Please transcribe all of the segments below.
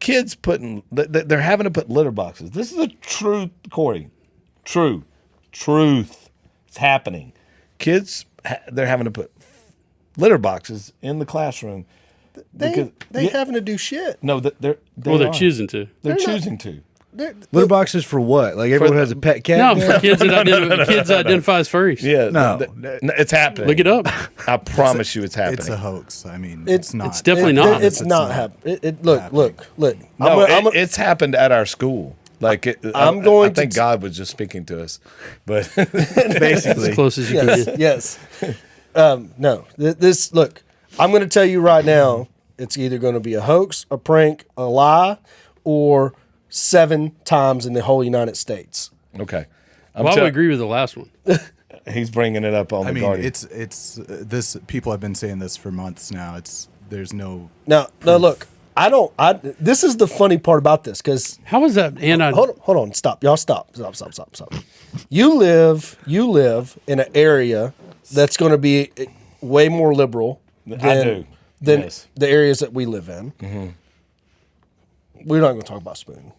kids they're having to put litter boxes. This is a truth, Corey. Truth. It's happening. Kids, they're having to put litter boxes in the classroom. They having to do shit. No, they're choosing to. They're choosing to. Litter boxes for what? Like everyone has a pet cat? No, for kids that kids identify as furries. Yeah, No. It's happening. Look it up. I promise you, it's happening. It's a hoax. I mean, It's not. It's definitely not. It's not happening. Look. No, it's happened at our school. Like I think God was just speaking to us, but Basically. As close as you can get. Yes. No. Look. I'm going to tell you right now. It's either going to be a hoax, a prank, a lie, or 7 times in the whole United States. okay. Well, I would agree with the last one. He's bringing it up on I the mean, Guardian. it's this. People have been saying this for months now. There's no. No. Look. This is the funny part about this because How is that? And hold on, stop, y'all, stop. You live in an area that's going to be way more liberal than Yes. the areas that we live in. Mm-hmm. We're not going to talk about Spoon.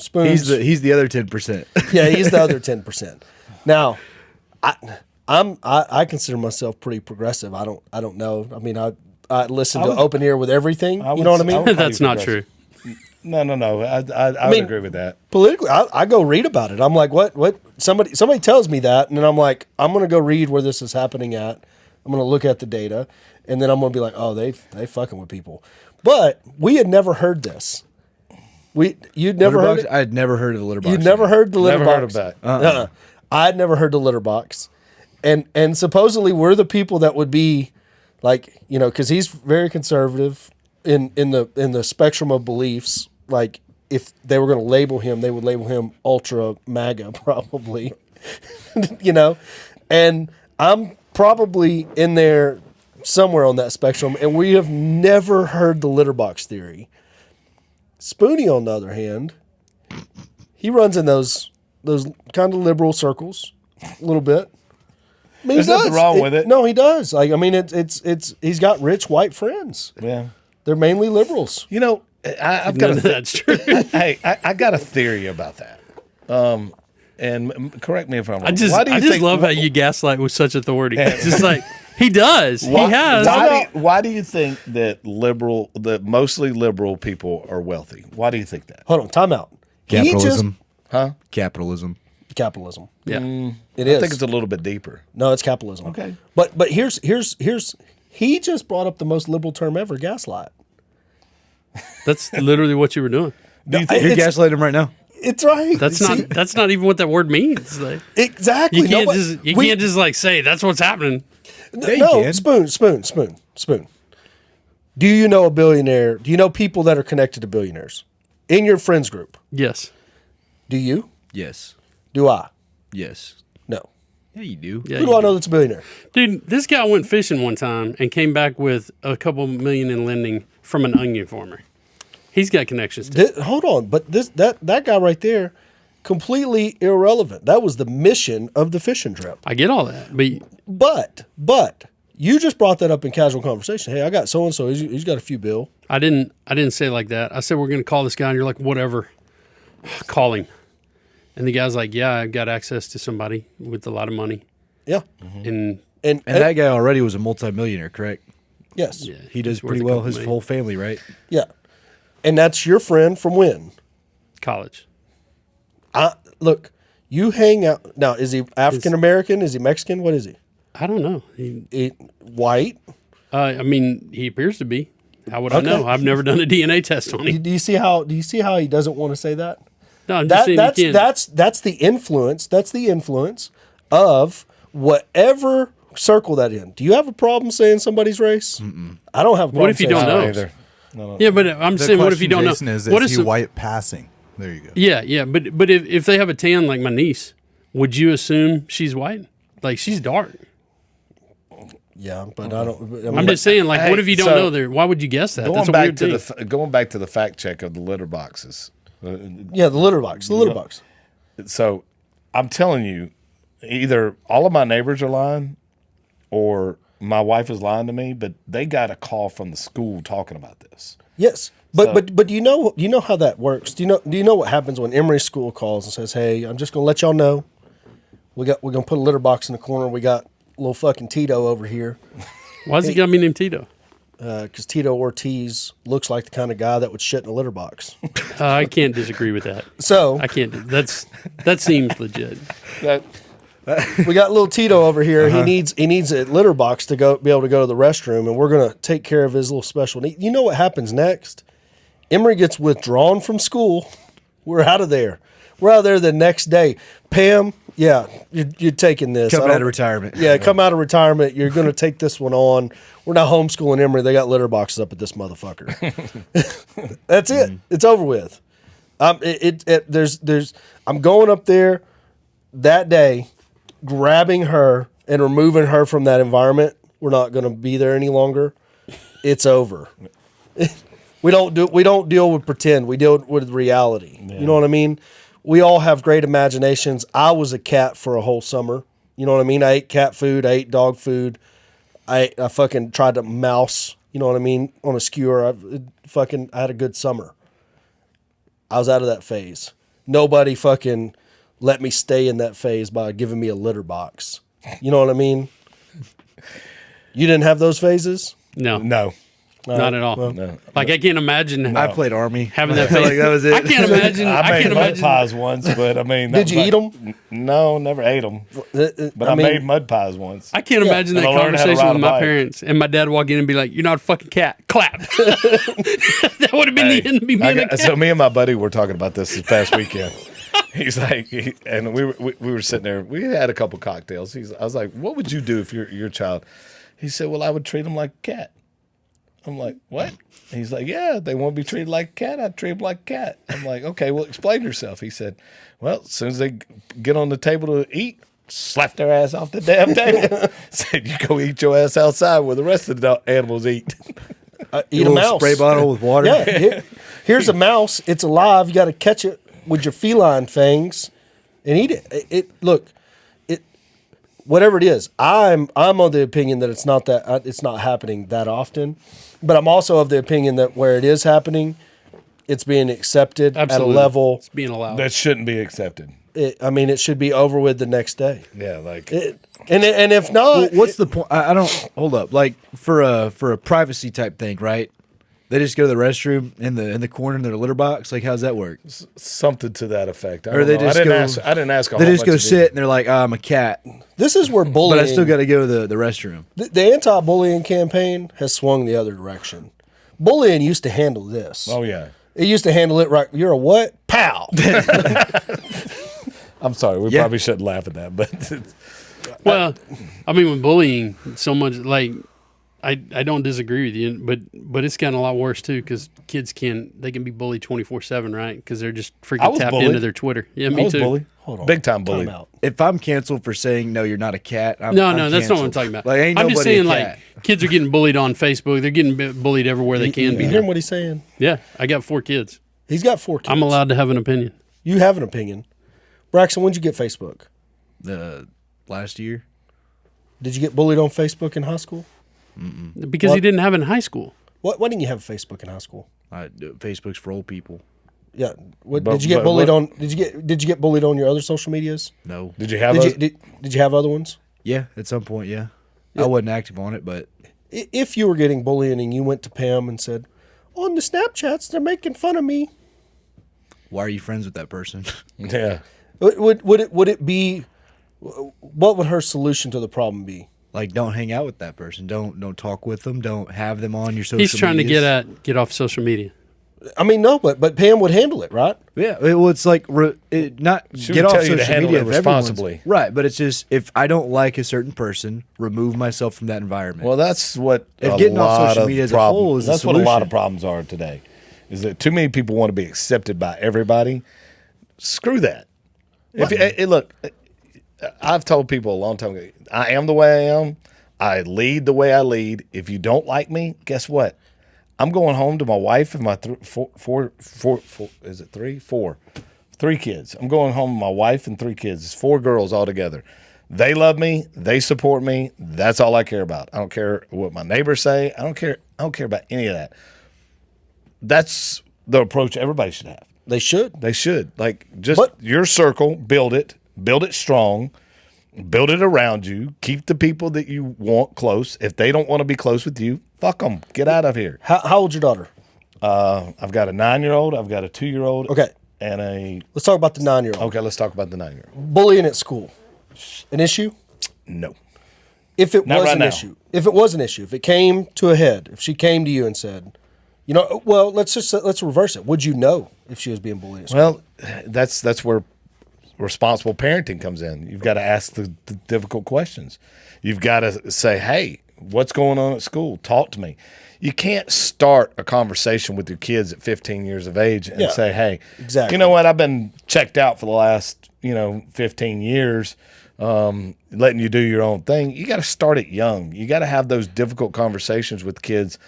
Spoon. He's the other 10%. Yeah, he's the other 10%. Now, I consider myself pretty progressive. I don't know. I mean, I listen to Open Ear with everything. You know what I mean? that's not true. No. I would agree with that. Politically, I go read about it. I'm like, what? Somebody tells me that, and then I'm like, I'm going to go read where this is happening at. I'm going to look at the data, and then I'm going to be like, oh, they fucking with people. But we had never heard this. You'd never heard it? I had never heard of the litter box. You'd never heard the litter Never heard box? of that. Uh-uh. I had never heard the litter box. And supposedly we're the people that would be like, because he's very conservative in the spectrum of beliefs. Like if they were going to label him, they would label him ultra MAGA probably, and I'm probably in there somewhere on that spectrum. And we have never heard the litter box theory. Spoonie, on the other hand, he runs in those kind of liberal circles a little bit. I mean, There's nothing wrong with it. No, he does. Like, I mean, it's he's got rich white friends. Yeah. They're mainly liberals. I've got That's true. Hey, I got a theory about that. And correct me if I'm wrong. I just love how you gaslight with such authority. It's just like he does. He has. Why do you think that mostly liberal people are wealthy? Why do you think that? Hold on, time out. Capitalism. Capitalism. Yeah. It is. I think it's a little bit deeper. No, it's capitalism. Okay. But here's he just brought up the most liberal term ever, gaslight. That's literally what you were doing. You're gaslighting him right now. It's right. That's not even what that word means. Like, exactly. you can't just like say that's what's happening. No, spoon. Do you know a billionaire? Do you know people that are connected to billionaires in your friends group? Yes. Do you? Yes. Do I? Yes. No. Yeah, you do. Yeah, Who do I know that's a billionaire? Dude, this guy went fishing one time and came back with a couple million in lending from an onion farmer. He's got connections to Hold on, but that guy right there, completely irrelevant. That was the mission of the fishing trip. I get all that, But you just brought that up in casual conversation. Hey, I got so and so. He's got a few bill. I didn't say it like that. I said we're going to call this guy, and you're like, whatever. Call him. And the guy's like, yeah, I've got access to somebody with a lot of money. Yeah, And And that guy already was a multi-millionaire, correct? yes, yeah, He does he's worth pretty a well. couple His million. whole family, right? yeah, and that's your friend from when? College. Look, you hang out now. Is he African American? Is he Mexican? What is he? I don't know. White? I mean, he appears to be. How would I know? I've never done a DNA test on him. Do you see how he doesn't want to say that? No, I'm just saying you can't. That's the influence. That's the influence of whatever circle that in. Do you have a problem saying somebody's race? I don't have a problem. What if you saying don't know? Either. Yeah, but I'm saying, what if you don't know? Is What he if white passing? There you go. Yeah, but if they have a tan like my niece, would you assume she's white? Like she's dark. Yeah, but I don't. I'm just saying, like, Hey, what if you don't so know there? Why would you guess that? Going That's a back weird to thing. going back to the fact check of the litter boxes. Yeah, the litter box. The litter box. So I'm telling you, either all of my neighbors are lying or my wife is lying to me, but they got a call from the school talking about this. Yes. But do you know how that works? Do you know what happens when Emory School calls and says, "Hey, I'm just gonna let y'all know we're gonna put a litter box in the corner. We got little fucking Tito over here." Why does he got me named Tito? Because Tito Ortiz looks like the kind of guy that would shit in a litter box. I can't disagree with that. So I can't. That seems legit. we got little Tito over here. He needs a litter box to be able to go to the restroom, and we're gonna take care of his little special need. You know what happens next? Emory gets withdrawn from school. We're out of there. We're out of there the next day. Pam, yeah, you're taking this. Come out of retirement. Yeah, come out of retirement. You're going to take this one on. We're not homeschooling Emory. They got litter boxes up at this motherfucker. That's it. It's over with. I'm going up there that day, grabbing her and removing her from that environment. We're not going to be there any longer. It's over. We don't deal with pretend. We deal with reality. Yeah. You know what I mean? We all have great imaginations. I was a cat for a whole summer. You know what I mean? I ate cat food. I ate dog food. I fucking tried to mouse, you know what I mean, on a skewer. I had a good summer. I was out of that phase. Nobody fucking let me stay in that phase by giving me a litter box. You know what I mean? You didn't have those phases? No. Not at all. Well, no. Like I can't imagine. I played Army. Having that. Like that was it. I can't imagine. I made mud pies once, but I mean, did you eat them? No, never ate them. But I made mud pies once. I can't imagine that conversation with my parents and my dad walk in and be like, "You're not a fucking cat." Clap. That would have been the end of me being a cat. So me and my buddy were talking about this past weekend. He's like, and we were sitting there. We had a couple cocktails. I was like, "What would you do if you're your child?" He said, "Well, I would treat him like a cat." I'm like, "What?" He's like, "Yeah, they want to be treated like a cat. I'd treat them like a cat." I'm like, "Okay, well, explain yourself." He said, "Well, as soon as they get on the table to eat, slap their ass off the damn table." Said, "You go eat your ass outside where the rest of the animals eat." Eat a mouse. Spray bottle with water. Yeah, here's a mouse. It's alive. You got to catch it with your feline fangs and eat it. Whatever it is, I'm of the opinion that it's not happening that often, but I'm also of the opinion that where it is happening, it's being accepted Absolutely. At a level It's being allowed. That shouldn't be accepted. It should be over with the next day. Yeah, like and if not, what's the point? I don't hold up. Like for a privacy type thing, right? They just go to the restroom in the corner in their litter box. Like, how's that work? something to that effect. Or they just I didn't ask. They just go sit and they're like, "I'm a cat," this is where bullying. but I still got to go to the restroom. The anti-bullying campaign has swung the other direction. Bullying used to handle this. Oh yeah, It used to handle it right. You're a what? Pow. I'm sorry. We probably shouldn't laugh at that, but Well, I mean, with bullying, so much like I don't disagree with you, but it's gotten a lot worse too because kids can be bullied 24/7, right? Because they're just I freaking was tapped bullied. into their Twitter. Yeah, I me was too. bullied. Hold on. Big time bullied. Time out. If I'm canceled for saying no, you're not a cat. I'm That's not what I'm canceled. talking about. Like, ain't I'm just nobody a saying, like, cat. kids are getting bullied on Facebook. They're getting bullied everywhere they can be. You now. hearing what he's saying? Yeah, I got 4 kids. He's got 4 kids. I'm allowed to have an opinion. You have an opinion. Braxton, when'd you get Facebook? Last year. Did you get bullied on Facebook in high school? Because he didn't have it in high school. Why didn't you have Facebook in high school? Facebook's for old people. Yeah. Did you get bullied on? Did you get bullied on your other social medias? No. Did you have? Did you have other ones? Yeah, at some point, yeah. I wasn't active on it, but If you were getting bullied and you went to Pam and said, "On the Snapchats, they're making fun of me," why are you friends with that person? Yeah. would it be? What would her solution to the problem be? Like, don't hang out with that person. Don't talk with them. Don't have them on your social. He's trying medias. to get off social media. I mean, no, but Pam would handle it, right? Yeah, well, it's like not She get would off tell you social to handle media it if everyone's- responsibly. right? But it's just if I don't like a certain person, remove myself from that environment. Well, that's what If a getting off lot social of media as a problem- whole is the That's what a lot solution. of problems are today. Is that too many people want to be accepted by everybody? Screw that. Look, I've told people a long time ago, I am the way I am. I lead the way I lead. If you don't like me, guess what? I'm going home to my wife and my 3 kids. I'm going home with my wife and 3 kids. It's 4 girls altogether. They love me. They support me. That's all I care about. I don't care what my neighbors say. I don't care about any of that. that's the approach everybody should have. They should. They should. Like, just But- your circle, build it strong, build it around you, keep the people that you want close. If they don't want to be close with you, fuck them. Get out of here. How old's your daughter? I've got a 9-year-old, I've got a 2-year-old. Okay. And a, Let's talk about the 9-year-old. okay, let's talk about the 9-year-old. Bullying at school. An issue? No. If it Not was right an now. issue. If it was an issue. If it came to a head. If she came to you and said, well, let's reverse it. Would you know if she was being bullied at school? Well, that's where responsible parenting comes in. You've got to ask the difficult questions. You've got to say, hey, what's going on at school? Talk to me. You can't start a conversation with your kids at 15 years of age and Yeah, say, hey, exactly. you know what? I've been checked out for the last, 15 years, letting you do your own thing. You got to start it young. You got to have those difficult conversations with kids,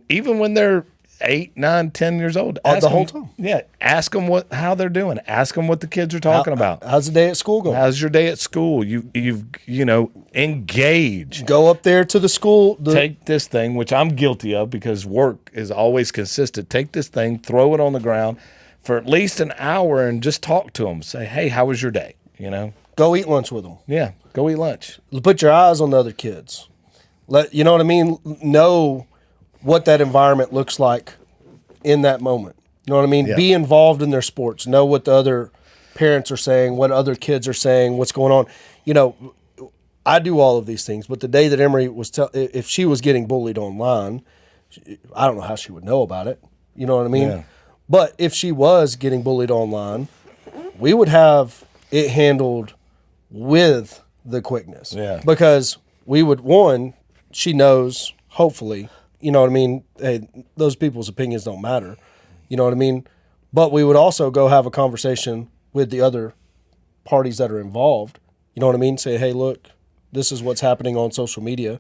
even when they're 8, 9, 10 years old. The whole time. Yeah. Ask them how they're doing. Ask them what the kids are talking about. How's the day at school going? How's your day at school? You've engage. Go up there to the school. Take this thing, which I'm guilty of because work is always consistent. Take this thing, throw it on the ground for at least an hour and just talk to them. Say, hey, how was your day? Go eat lunch with them. Yeah, go eat lunch. Put your eyes on the other kids. You know what I mean? Know what that environment looks like in that moment. You know what I mean? Yeah. Be involved in their sports. Know what the other parents are saying, what other kids are saying, what's going on. I do all of these things, but the day that Emery was if she was getting bullied online, I don't know how she would know about it. You know what I mean? Yeah. But if she was getting bullied online, we would have it handled with the quickness. Yeah. Because we would, she knows, hopefully, you know what I mean? Hey, those people's opinions don't matter. You know what I mean? But we would also go have a conversation with the other parties that are involved. You know what I mean? Say, hey, look, this is what's happening on social media.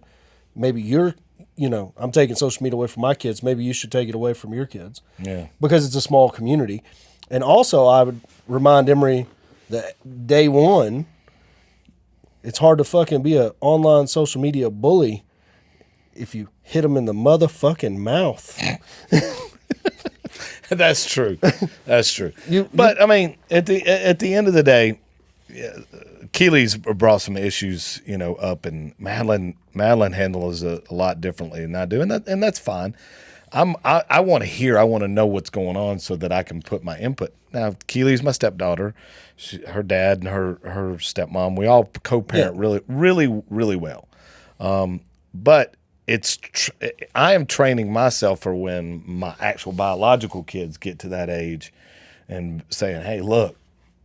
Maybe I'm taking social media away from my kids. Maybe you should take it away from your kids. Yeah. Because it's a small community. And also, I would remind Emery that day one, it's hard to fucking be an online social media bully if you hit them in the motherfucking mouth. That's true. That's true. But I mean, at the end of the day, Keely's brought some issues, up, and Madeline handles it a lot differently than I do, and that's fine. I want to hear, I want to know what's going on so that I can put my input. Now, Keely's my stepdaughter, her dad and her stepmom. We all co-parent really well. But I am training myself for when my actual biological kids get to that age, and saying, hey, look,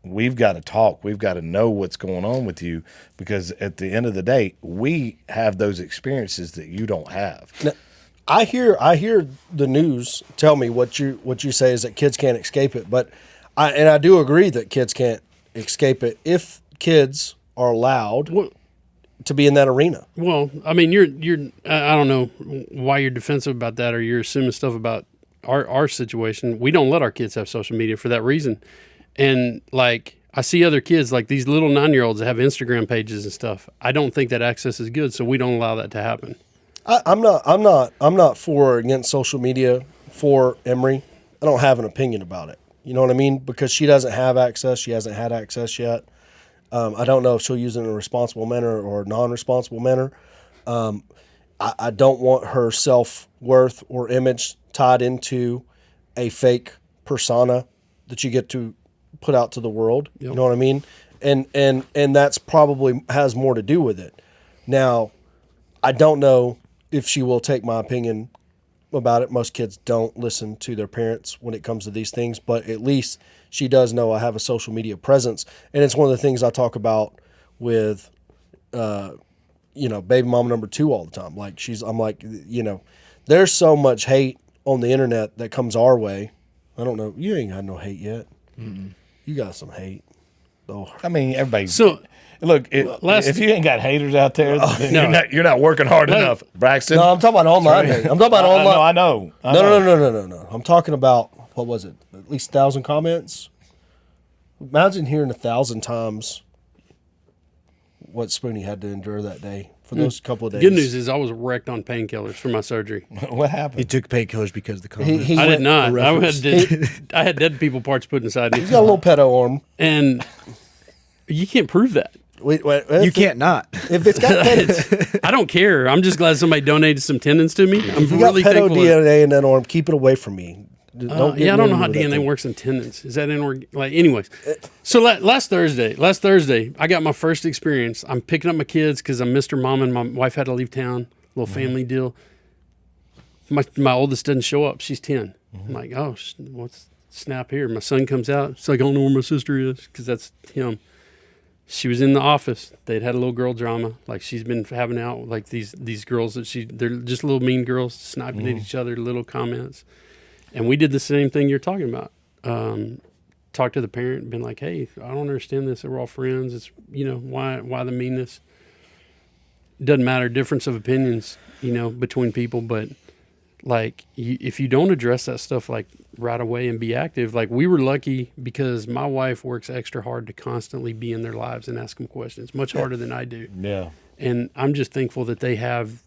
we've got to talk. We've got to know what's going on with you, because at the end of the day, we have those experiences that you don't have. Now, I hear the news tell me what you say is that kids can't escape it, but I do agree that kids can't escape it if kids are allowed to be in that arena. Well, I mean, you're I don't know why you're defensive about that, or you're assuming stuff about our situation. We don't let our kids have social media for that reason. And like, I see other kids, like these little 9-year-olds that have Instagram pages and stuff. I don't think that access is good, so we don't allow that to happen. I'm not for or against social media for Emery. I don't have an opinion about it. You know what I mean? Because she doesn't have access. She hasn't had access yet. I don't know if she'll use it in a responsible manner or a non-responsible manner. I don't want her self-worth or image tied into a fake persona that you get to put out to the world. Yep. You know what I mean? And that's probably has more to do with it. Now, I don't know if she will take my opinion about it. Most kids don't listen to their parents when it comes to these things, but at least she does know I have a social media presence. And it's one of the things I talk about with, baby mama number 2 all the time. Like I'm like, there's so much hate on the internet that comes our way. I don't know. You ain't got no hate yet. Mm-mm. You got some hate. Oh, I mean, everybody. So, look, if you ain't got haters out there, then you're not working hard enough, Braxton. no, I'm talking about online hate. I'm talking about online. I know. No. I'm talking about, what was it? At least 1,000 comments. Imagine hearing 1,000 times what Spoonie had to endure that day for those couple of days. Good news is I was wrecked on painkillers for my surgery. What He happened? took painkillers because of the He, comment. he I went did not. for I reference. had dead people parts put inside me. He's got a little pedo arm. And you can't prove that. Wait, You can't not. If it's got pedo, I don't care. I'm just glad somebody donated some tendons to me. I'm if you really got pedo thankful. DNA in that arm, keep it away from me. Don't get Yeah, I don't near know how me with that DNA thing. works in tendons. Is that in like anyways? So last Thursday, I got my first experience. I'm picking up my kids because I'm Mr. Mom and my wife had to leave town. Little family deal. My oldest doesn't show up. She's 10. I'm like, oh, what's snap here? My son comes out. It's like, I don't know where my sister is because that's him. She was in the office. They'd had a little girl drama. Like she's been having out like these girls they're just little mean girls sniping at each other, little comments. And we did the same thing you're talking about. Talked to the parent, been like, hey, I don't understand this. We're all friends. It's, why the meanness? Doesn't matter, difference of opinions, between people. But like, if you don't address that stuff like right away and be active, like we were lucky because my wife works extra hard to constantly be in their lives and ask them questions, much harder than I do. Yeah. And I'm just thankful that they have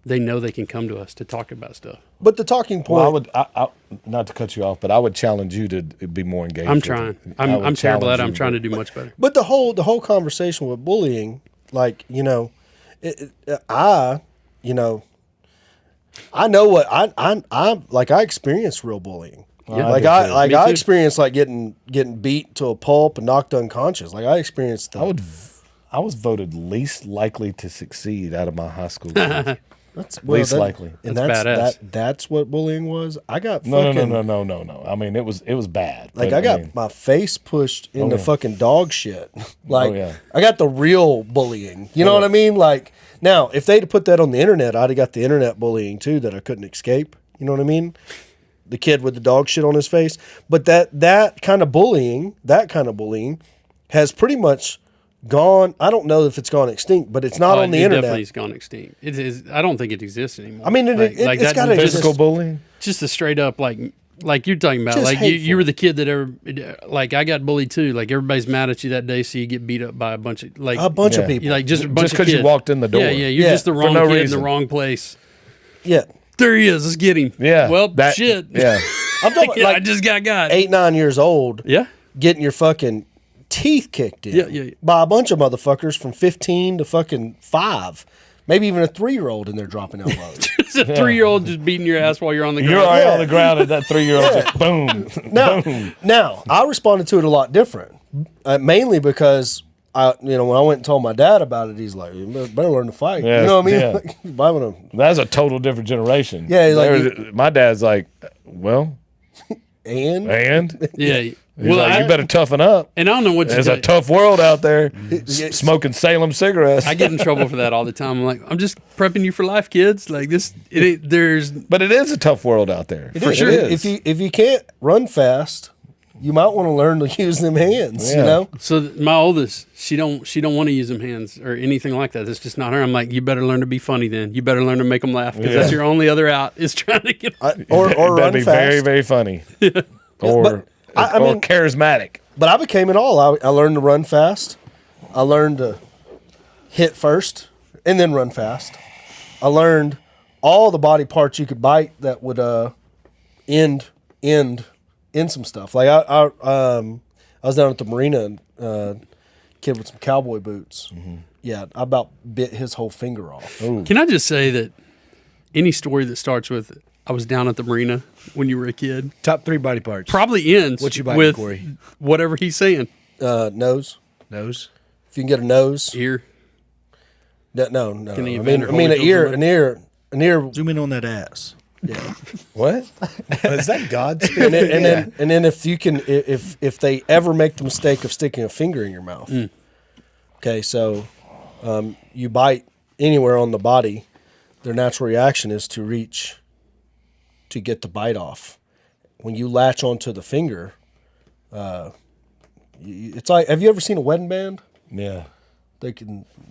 they know they can come to us to talk about stuff. But the talking point. Well, I not to cut you off, but I would challenge you to be more engaged. I'm with trying. it. I would I'm terrible at challenge it. I'm you trying to to- do much better. But the whole conversation with bullying, like I know what I experienced real bullying. Yeah. like did I too. like Me I too. experienced like getting beat to a pulp and knocked unconscious. Like I experienced. I was voted least likely to succeed out of my high school. Grades. That's Least likely. and That's badass. That's what bullying was. I got No, fucking, no. I mean, it was bad. Like but, I got mean, my face pushed into yeah. fucking dog shit. Like yeah. I got the real bullying. You know what I mean? Like now, if they'd put that on the internet, I'd have got the internet bullying too that I couldn't escape. You know what I mean? The kid with the dog shit on his face. But that kind of bullying has pretty much gone. I don't know if it's gone extinct, but it's not on the internet. Definitely has gone extinct. It is. I don't think it exists anymore. I mean, it's that gotta exist. physical bullying. just a straight up like you're talking about. Just Like you hateful. were the kid that ever like I got bullied too. Like everybody's mad at you that day, so you get beat up by a bunch of like A bunch of Yeah. people. like just a bunch Just of 'cause you kids. walked in the door. Yeah, you're Yeah, just the for wrong no kid in reason. the wrong place. Yeah. There he is. Let's get him. Yeah. Well, that- shit. Yeah. I'm talking Yeah, I like just got 8-9 years old. Yeah. Getting your fucking teeth kicked in Yeah. by a bunch of motherfuckers from 15 to fucking 5. Maybe even a 3-year-old in there dropping elbows. It's a 3-year-old just beating your ass while you're on the You're ground. already on the ground, and that 3-year-old just boom. Now, I responded to it a lot different, mainly because when I went and told my dad about it, he's like, "You better learn to fight." Yes, you know what I mean? yeah. Like, why would I- That's a total different generation. Yeah, like my dad's like, well, and Yeah. he's Well, like, you better toughen up. and I don't know what you There's a do. tough world out there. It's- Smoking Salem cigarettes. I get in trouble for that all the time. I'm like, I'm just prepping you for life, kids. Like this, there's But it is a tough world out there. It For is. sure. If you can't run fast, you might want to learn to use them hands. You Yeah. know. so my oldest, she don't want to use them hands or anything like that. That's just not her. I'm like, you better learn to be funny then. You better learn to make them laugh because that's Yeah. your only other out is trying to get. Or It run better be fast. very, very funny. Or, but I mean- charismatic. But I became it all. I learned to run fast. I learned to hit first and then run fast. I learned all the body parts you could bite that would end some stuff. Like I was down at the marina and kid with some cowboy boots. Yeah, I about bit his whole finger off. Can I just say that any story that starts with I was down at the marina when you were a kid Top 3 body parts. probably ends What you biting, with Corey? whatever he's saying. Nose. Nose. If you can get a nose. Ear. No. Can he I Evander mean an Holyfield ear. An ear. Zoom in on that ass. Yeah. What? Is that God speaking? And then if you can if they ever make the mistake of sticking a finger in your mouth. Okay, so you bite anywhere on the body, their natural reaction is to reach to get the bite off. When you latch onto the finger, it's like, have you ever seen a wedding band? Yeah. They'll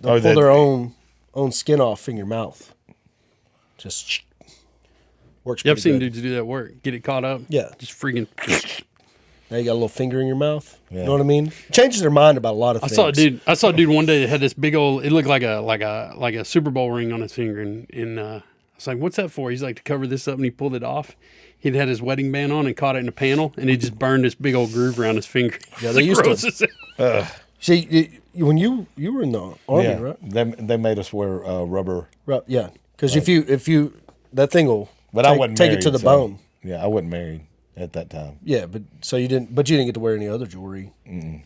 Oh, pull their own skin off in your mouth. Just works. You ever pretty seen good. dudes do that work? Get it caught up? Yeah. Just freaking. Now you got a little finger in your mouth. Yeah. You know what I mean? Changes their mind about a lot of I things. saw a dude one day that had this big old. It looked like a Super Bowl ring on his finger, and I was like, "What's that for?" He's like, "To cover this up," and he pulled it off. He'd had his wedding band on and caught it in a panel, and he just burned this big old groove around his finger. Yeah, they used to. See, when you were in the army, Yeah, right? they made us wear rubber, Right. Yeah, because if you that thing will but I wasn't take married, it to the so- bone. Yeah, I wasn't married at that time. Yeah, but you didn't get to wear any other jewelry.